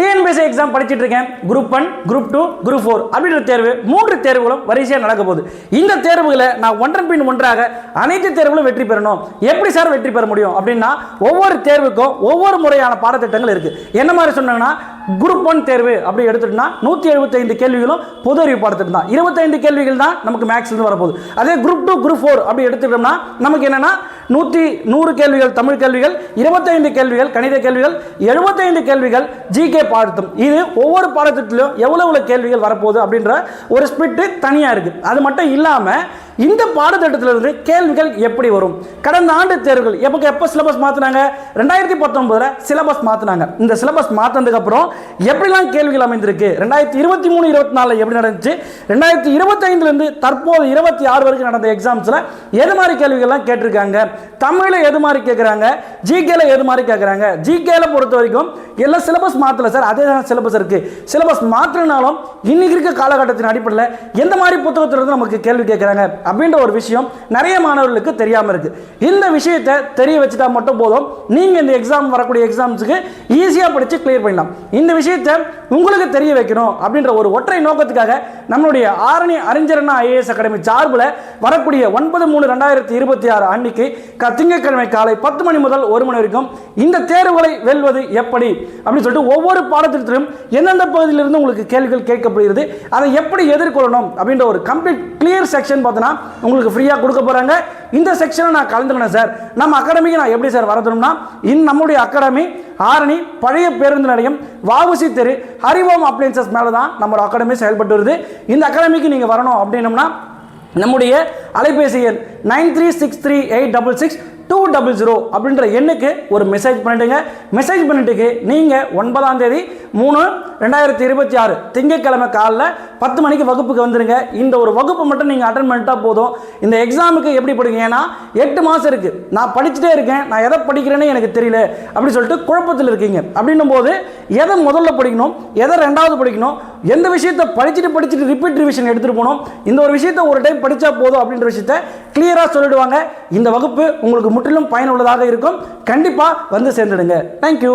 TNPSC exam படிச்சுட்டு இருக்கேன். Group 1, group 2, group 4 அப்படின்ற தேர்வு 3 தேர்வுகளும் வரிசையாக நடக்க போகுது. இந்த தேர்வுகளை நான் ஒன்றன் பின் ஒன்றாக அனைத்து தேர்வுகளும் வெற்றி பெறணும். எப்படி சார் வெற்றி பெற முடியும் அப்படின்னா, ஒவ்வொரு தேர்வுக்கும் ஒவ்வொரு முறையான பாடத்திட்டங்கள் இருக்கு. என்ன மாதிரி சொன்னாங்கன்னா, குரூப் 1 தேர்வு அப்படி எடுத்துட்டோம்னா 175 கேள்விகளும் பொது அறிவு பாடத்திட்டம் தான். 25 கேள்விகள் தான் நமக்கு மேக்ஸ்ல வரப்போகுது. அதே குரூப் 2, குரூப் 4 அப்படி எடுத்துட்டோம்னா நமக்கு என்னன்னா 100 கேள்விகள் தமிழ் கேள்விகள், 25 கேள்விகள் கணித கேள்விகள், 75 கேள்விகள் ஜிகே பாடத்திட்டம். இது ஒவ்வொரு பாடத்திட்டத்திலும் எவ்வளவு கேள்விகள் வரப்போகுது அப்படின்ற ஒரு ஸ்பிரிட் தனியா இருக்கு. அது மட்டும் இல்லாம இந்த பாடத்திட்டத்திலிருந்து கேள்விகள் எப்படி வரும், கடந்த ஆண்டு தேர்வுகள் எப்போ சிலபஸ் மாத்தினாங்க, 2019 சிலபஸ் மாத்தினாங்க. இந்த சிலபஸ் மாத்தினதுக்கு அப்புறம் எப்படிலாம் கேள்விகள் அமைந்திருக்கு, 2023-24 எப்படி நடந்துச்சு, 2025 இருந்து தற்போது 26 வரைக்கும் நடந்த எக்ஸாம்ஸ்ல எது மாதிரி கேள்விகள்லாம் கேட்டிருக்காங்க, தமிழ்ல எது மாதிரி கேட்குறாங்க, ஜிகேல எது மாதிரி கேட்குறாங்க. ஜிகேல பொறுத்த வரைக்கும் எல்லாம் சிலபஸ் மாற்றல சார், அதே தான் சிலபஸ் இருக்கு. சிலபஸ் மாற்றினாலும் இன்னைக்கு இருக்க காலகட்டத்தின் அடிப்படையில் எந்த மாதிரி புத்தகத்திலிருந்து நமக்கு கேள்வி கேட்குறாங்க அப்படின்ற ஒரு விஷயம் நிறைய மாணவர்களுக்கு தெரியாமல் இருக்கு. இந்த விஷயத்தை தெரிய வச்சுட்டா மட்டும் போதும், நீங்க இந்த எக்ஸாம் வரக்கூடிய எக்ஸாம்ஸுக்கு ஈஸியாக படித்து கிளியர் பண்ணலாம். இந்த விஷயத்தை உங்களுக்கு தெரிய வைக்கணும் அப்படின்ற ஒரு ஒற்றை நோக்கத்துக்காக நம்மளுடைய ஆரணி அறிஞரண்ணா ஐஏஎஸ் அகாடமி சார்பில் வரக்கூடிய 9/3/2026 அன்னைக்கு திங்கட்கிழமை காலை 10 மணி முதல் 1 மணி வரைக்கும் இந்த தேர்வுகளை வெல்வது எப்படி அப்படின்னு சொல்லிட்டு ஒவ்வொரு பாடத்திட்டத்திலும் எந்தெந்த பகுதியிலிருந்து உங்களுக்கு கேள்விகள் கேட்கப்படுகிறது, அதை எப்படி எதிர்கொள்ளணும் அப்படின்ற ஒரு கம்ப்ளீட் கிளியர் செக்ஷன் பார்த்தீங்கன்னா உங்களுக்கு ஃப்ரீயாக கொடுக்க போறாங்க. இந்த செக்ஷனை நான் கலந்துக்கணும் சார், நம்ம அகாடமிக்கு நான் எப்படி சார் வரணும்னா, நம்முடைய அகாடமி ஆரணி பழைய பேருந்து நிலையம் வாவுசி தெரு ஹரிவோம் அப்ளைன்சஸ் மேலே தான் நம்மளோட அகாடமி செயல்பட்டு வருது. இந்த அகாடமிக்கு நீங்கள் வரணும் அப்படின்னம்னா நம்முடைய அலைபேசி எண் 9363866200 அப்படின்ற எண்ணுக்கு ஒரு மெசேஜ் பண்ணிட்டுங்க. மெசேஜ் பண்ணிட்டு நீங்கள் 9/3/2026 திங்கட்கிழமை காலைல 10 மணிக்கு வகுப்புக்கு வந்துருங்க. இந்த ஒரு வகுப்பு மட்டும் நீங்கள் அட்டன் பண்ணிட்டா போதும். இந்த எக்ஸாமுக்கு எப்படி படிங்க, ஏன்னா 8 மாதம் இருக்குது, நான் படிச்சுட்டே இருக்கேன், நான் எதை படிக்கிறேன்னு எனக்கு தெரியல அப்படின்னு சொல்லிட்டு குழப்பத்தில் இருக்கீங்க. அப்படின்னும் போது எதை முதல்ல படிக்கணும், எதை ரெண்டாவது படிக்கணும், எந்த விஷயத்தை படிச்சுட்டு ரிப்பீட் ரிவிஷன் எடுத்துகிட்டு போகணும், இந்த ஒரு விஷயத்தை ஒரு டைம் படித்தா போதும் அப்படின்ற விஷயத்தை கிளியராக சொல்லிடுவாங்க. இந்த வகுப்பு உங்களுக்கு முற்றிலும் பயனுள்ளதாக இருக்கும். கண்டிப்பாக வந்து சேர்ந்துடுங்க. தேங்க்யூ.